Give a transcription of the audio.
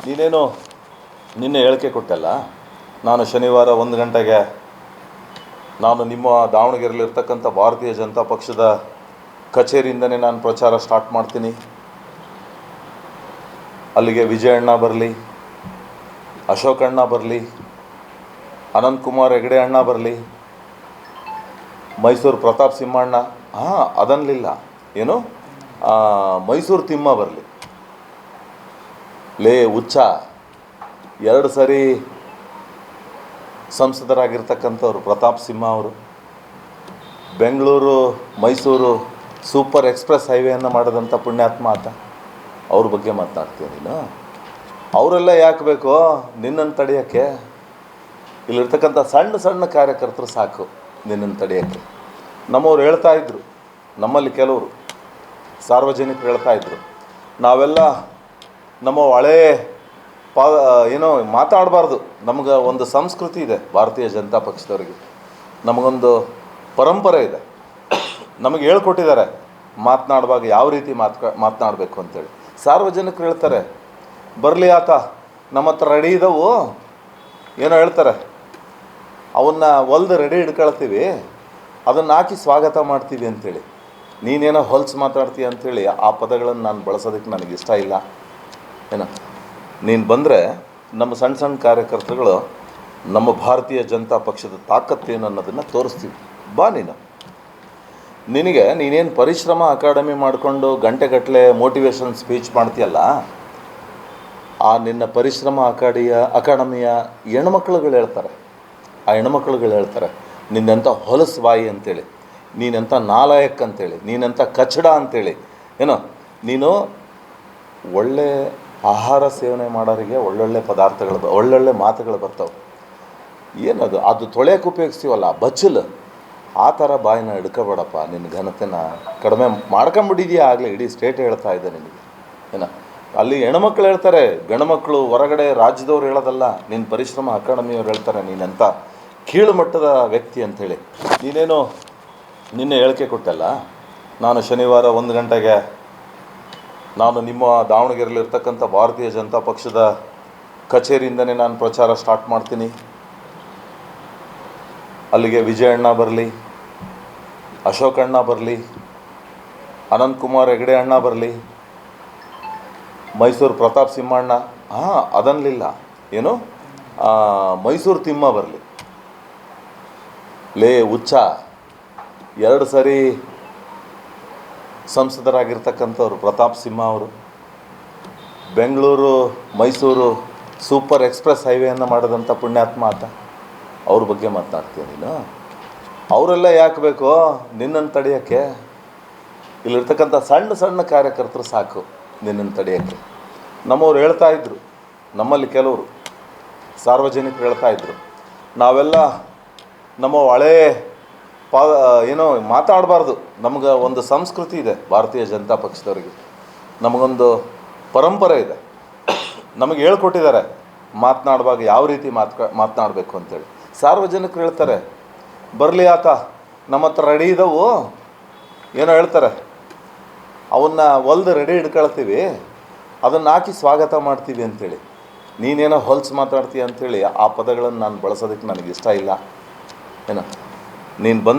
ನೀನೇನು ನಿನ್ನೆ ಹೇಳಿಕೆ ಕೊಟ್ಟಲ್ಲ, ನಾನು ಶನಿವಾರ 1 ಗಂಟೆಗೆ ನಾನು ನಿಮ್ಮ ದಾವಣಗೆರೆಯಲ್ಲಿರ್ತಕ್ಕಂಥ ಭಾರತೀಯ ಜನತಾ ಪಕ್ಷದ ಕಚೇರಿಯಿಂದನೇ ನಾನು ಪ್ರಚಾರ ಸ್ಟಾರ್ಟ್ ಮಾಡ್ತೀನಿ. ಅಲ್ಲಿಗೆ ವಿಜಯಣ್ಣ ಬರಲಿ, ಅಶೋಕಣ್ಣ ಬರಲಿ, ಅನಂತಕುಮಾರ್ ಹೆಗಡೆ ಅಣ್ಣ ಬರಲಿ, ಮೈಸೂರು ಪ್ರತಾಪ್ ಸಿಂಹಣ್ಣ, ಅದನ್ನಲಿಲ್ಲ, ಏನು ಮೈಸೂರು ತಿಮ್ಮ ಬರಲಿ. ಲೇ ಹುಚ್ಚ, 2 ಸರಿ ಸಂಸದರಾಗಿರ್ತಕ್ಕಂಥವ್ರು ಪ್ರತಾಪ್ ಸಿಂಹ ಅವರು. ಬೆಂಗಳೂರು ಮೈಸೂರು ಸೂಪರ್ ಎಕ್ಸ್ಪ್ರೆಸ್ ಹೈವೇಯನ್ನು ಮಾಡಿದಂಥ ಪುಣ್ಯಾತ್ಮ ಆತ. ಅವ್ರ ಬಗ್ಗೆ ಮಾತನಾಡ್ತೀಯ ನೀನು? ಅವರೆಲ್ಲ ಯಾಕೆ ಬೇಕೋ ನಿನ್ನನ್ನು ತಡೆಯೋಕ್ಕೆ? ಇಲ್ಲಿರ್ತಕ್ಕಂಥ ಸಣ್ಣ ಸಣ್ಣ ಕಾರ್ಯಕರ್ತರು ಸಾಕು ನಿನ್ನನ್ನು ತಡೆಯೋಕ್ಕೆ. ನಮ್ಮವ್ರು ಹೇಳ್ತಾಯಿದ್ರು, ನಮ್ಮಲ್ಲಿ ಕೆಲವರು ಸಾರ್ವಜನಿಕರು ಹೇಳ್ತಾಯಿದ್ರು, ನಾವೆಲ್ಲ ನಮ್ಮ ಹಳೇ ಏನೋ ಮಾತಾಡಬಾರ್ದು. ನಮ್ಗೆ ಒಂದು ಸಂಸ್ಕೃತಿ ಇದೆ ಭಾರತೀಯ ಜನತಾ ಪಕ್ಷದವ್ರಿಗೆ, ನಮಗೊಂದು ಪರಂಪರೆ ಇದೆ, ನಮಗೆ ಹೇಳ್ಕೊಟ್ಟಿದ್ದಾರೆ ಮಾತನಾಡುವಾಗ ಯಾವ ರೀತಿ ಮಾತನಾಡಬೇಕು ಅಂತೇಳಿ. ಸಾರ್ವಜನಿಕರು ಹೇಳ್ತಾರೆ, ಬರಲಿ ಆತ, ನಮ್ಮ ಹತ್ರ ರೆಡಿ ಇದ್ದವು, ಏನೋ ಹೇಳ್ತಾರೆ, ಅವನ್ನ ಹೊಲ್ದು ರೆಡಿ ಹಿಡ್ಕೊಳ್ತೀವಿ, ಅದನ್ನು ಹಾಕಿ ಸ್ವಾಗತ ಮಾಡ್ತೀವಿ ಅಂಥೇಳಿ. ನೀನೇನೋ ಹೊಲ್ಸು ಮಾತಾಡ್ತೀಯ ಅಂಥೇಳಿ ಆ ಪದಗಳನ್ನು ನಾನು ಬಳಸೋದಕ್ಕೆ ನನಗಿಷ್ಟ ಇಲ್ಲ. ಏನೋ ನೀನು ಬಂದರೆ ನಮ್ಮ ಸಣ್ಣ ಸಣ್ಣ ಕಾರ್ಯಕರ್ತರುಗಳು ನಮ್ಮ ಭಾರತೀಯ ಜನತಾ ಪಕ್ಷದ ತಾಕತ್ತೇನು ಅನ್ನೋದನ್ನು ತೋರಿಸ್ತೀವಿ. ಬಾ ನೀನೇನು ಪರಿಶ್ರಮ ಅಕಾಡೆಮಿ ಮಾಡಿಕೊಂಡು ಗಂಟೆಗಟ್ಟಲೆ ಮೋಟಿವೇಶನ್ ಸ್ಪೀಚ್ ಮಾಡ್ತೀಯಲ್ಲ, ಆ ನಿನ್ನ ಪರಿಶ್ರಮ ಅಕಾಡೆಮಿಯ ಹೆಣ್ಮಕ್ಳುಗಳು ಹೇಳ್ತಾರೆ, ಆ ಹೆಣ್ಮಕ್ಳುಗಳು ಹೇಳ್ತಾರೆ ನಿನ್ನಂಥ ಹೊಲಸು ಬಾಯಿ ಅಂತೇಳಿ, ನೀನೆಂಥ ನಾಲಾಯಕ್ ಅಂತೇಳಿ, ನೀನೆಂಥ ಕಚಡ ಅಂತೇಳಿ. ಏನೋ ನೀನು ಒಳ್ಳೆ ಆಹಾರ ಸೇವನೆ ಮಾಡೋರಿಗೆ ಒಳ್ಳೊಳ್ಳೆ ಪದಾರ್ಥಗಳು, ಒಳ್ಳೊಳ್ಳೆ ಮಾತುಗಳು ಬರ್ತಾವೆ. ಏನದು ಅದು ತೊಳೆಯೋಕೆ ಉಪಯೋಗಿಸ್ತೀವಲ್ಲ ಬಚ್ಚಲು, ಆ ಥರ ಬಾಯಿನ ಹಿಡ್ಕೋಬೇಡಪ್ಪ. ನಿನ್ನ ಘನತೆನ ಕಡಿಮೆ ಮಾಡ್ಕೊಂಬಿಟ್ಟಿದೆಯಾ? ಆಗಲೇ ಇಡೀ ಸ್ಟೇಟ್ ಹೇಳ್ತಾ ಇದೆ ನಿನಗೆ. ಏನೋ ಅಲ್ಲಿ ಹೆಣ್ಮಕ್ಳು ಹೇಳ್ತಾರೆ, ಗಂಡುಮಕ್ಕಳು ಹೊರಗಡೆ ರಾಜ್ಯದವ್ರು ಹೇಳೋದಲ್ಲ, ನಿನ್ನ ಪರಿಶ್ರಮ ಅಕಾಡೆಮಿಯವ್ರು ಹೇಳ್ತಾರೆ ನೀನಂಥ ಕೀಳು ಮಟ್ಟದ ವ್ಯಕ್ತಿ ಅಂಥೇಳಿ. ನೀನೇನು ನಿನ್ನೆ ಹೇಳಿಕೆ ಕೊಟ್ಟಲ್ಲ, ನಾನು ಶನಿವಾರ 1 ಗಂಟೆಗೆ ನಾನು ನಿಮ್ಮ ದಾವಣಗೆರೆಯಲ್ಲಿರ್ತಕ್ಕಂಥ ಭಾರತೀಯ ಜನತಾ ಪಕ್ಷದ ಕಚೇರಿಯಿಂದನೇ ನಾನು ಪ್ರಚಾರ ಸ್ಟಾರ್ಟ್ ಮಾಡ್ತೀನಿ. ಅಲ್ಲಿಗೆ ವಿಜಯಣ್ಣ ಬರಲಿ, ಅಶೋಕಣ್ಣ ಬರಲಿ, ಅನಂತಕುಮಾರ್ ಹೆಗಡೆ ಅಣ್ಣ ಬರಲಿ, ಮೈಸೂರು ಪ್ರತಾಪ್ ಸಿಂಹಣ್ಣ, ಅದನ್ನಲಿಲ್ಲ, ಏನು ಮೈಸೂರು ತಿಮ್ಮ ಬರಲಿ. ಲೇ ಹುಚ್ಚ, 2 ಸರಿ ಸಂಸದರಾಗಿರ್ತಕ್ಕಂಥವ್ರು ಪ್ರತಾಪ್ ಸಿಂಹ ಅವರು. ಬೆಂಗಳೂರು ಮೈಸೂರು ಸೂಪರ್ ಎಕ್ಸ್ಪ್ರೆಸ್ ಹೈವೇಯನ್ನು ಮಾಡಿದಂಥ ಪುಣ್ಯಾತ್ಮ ಆತ. ಅವ್ರ ಬಗ್ಗೆ ಮಾತನಾಡ್ತೀಯ ನೀನು? ಅವರೆಲ್ಲ ಯಾಕೆ ಬೇಕೋ ನಿನ್ನನ್ನು ತಡೆಯೋಕ್ಕೆ? ಇಲ್ಲಿರ್ತಕ್ಕಂಥ ಸಣ್ಣ ಸಣ್ಣ ಕಾರ್ಯಕರ್ತರು ಸಾಕು ನಿನ್ನನ್ನು ತಡೆಯೋಕ್ಕೆ. ನಮ್ಮವ್ರು ಹೇಳ್ತಾಯಿದ್ರು, ನಮ್ಮಲ್ಲಿ ಕೆಲವರು ಸಾರ್ವಜನಿಕರು ಹೇಳ್ತಾಯಿದ್ರು, ನಾವೆಲ್ಲ ನಮ್ಮ ಹಳೇ ಏನೋ ಮಾತಾಡಬಾರ್ದು. ನಮ್ಗೆ ಒಂದು ಸಂಸ್ಕೃತಿ ಇದೆ ಭಾರತೀಯ ಜನತಾ ಪಕ್ಷದವ್ರಿಗೆ, ನಮಗೊಂದು ಪರಂಪರೆ ಇದೆ, ನಮಗೆ ಹೇಳ್ಕೊಟ್ಟಿದ್ದಾರೆ ಮಾತನಾಡುವಾಗ ಯಾವ ರೀತಿ ಮಾತನಾಡಬೇಕು ಅಂತೇಳಿ. ಸಾರ್ವಜನಿಕರು ಹೇಳ್ತಾರೆ, ಬರಲಿ ಆತ, ನಮ್ಮ ಹತ್ರ ರೆಡಿ ಇದ್ದವು, ಏನೋ ಹೇಳ್ತಾರೆ, ಅವನ್ನ ಹೊಲ್ದು ರೆಡಿ ಹಿಡ್ಕೊಳ್ತೀವಿ, ಅದನ್ನು ಹಾಕಿ ಸ್ವಾಗತ ಮಾಡ್ತೀವಿ ಅಂಥೇಳಿ. ನೀನೇನೋ ಹೊಲ್ಸು ಮಾತಾಡ್ತೀಯ ಅಂಥೇಳಿ ಆ ಪದಗಳನ್ನು ನಾನು ಬಳಸೋದಕ್ಕೆ ನನಗಿಷ್ಟ ಇಲ್ಲ. ಏನೋ ನೀನು